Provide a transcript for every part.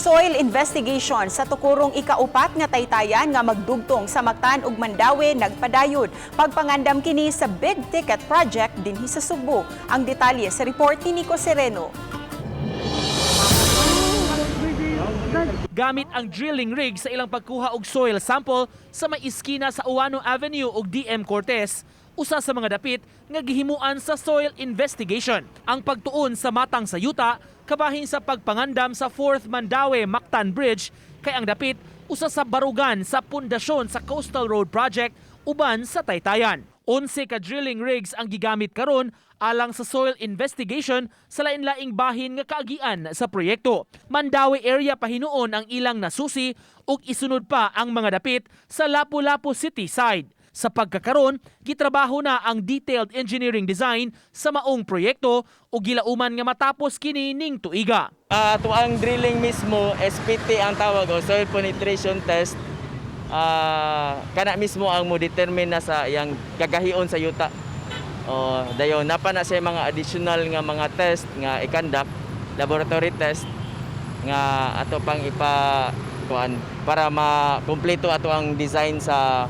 Soil investigation sa tukurong ikaupat nga taytayan nga magdugtong sa Mactan ug Mandawi nagpadayod. Pagpangandam kini sa big ticket project dinhi sa Subo. Ang detalye sa report ni Nico Sereno. Gamit ang drilling rig sa ilang pagkuha og soil sample sa may iskina sa Uwano Avenue ug DM Cortez, usa sa mga dapit nga gihimuan sa soil investigation. Ang pagtuon sa matang sa yuta kabahin sa pagpangandam sa 4th Mandawi-Mactan Bridge kay ang dapit usa sa barugan sa pundasyon sa Coastal Road Project uban sa Taytayan. 11 ka drilling rigs ang gigamit karon alang sa soil investigation sa lain-laing bahin nga kaagian sa proyekto. Mandawi area pahinuon ang ilang nasusi ug isunod pa ang mga dapit sa Lapu-Lapu City side. Sa pagkakaron, gitrabaho na ang detailed engineering design sa maong proyekto ug gilauman nga matapos kini ning tuiga. Ato ang drilling mismo, SPT ang tawag o soil penetration test. Kana mismo ang mo determine na sa yang kagahion sa yuta. Dayon napa na siya mga additional nga mga test nga i-conduct, laboratory test nga ato pang kuan para makumpleto ato ang design sa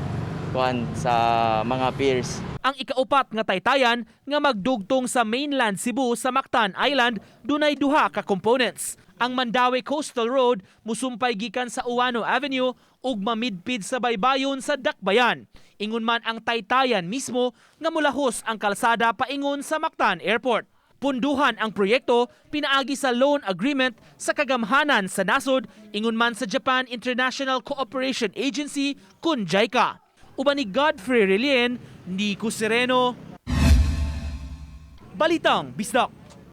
mga piers. Ang ikaupat nga taytayan nga magdugtong sa mainland Cebu sa Mactan Island dunay duha ka components. Ang Mandawi Coastal Road musumpay gikan sa Uwano Avenue ug mamidpid sa baybayon sa Dakbayan. Ingon man ang taytayan mismo nga mulahos ang kalsada paingon sa Mactan Airport. Punduhan ang proyekto pinaagi sa loan agreement sa kagamhanan sa nasod ingon man sa Japan International Cooperation Agency kun JICA. Uban ni Godfrey Relien, Nico Sereno, Balitang Bisdak.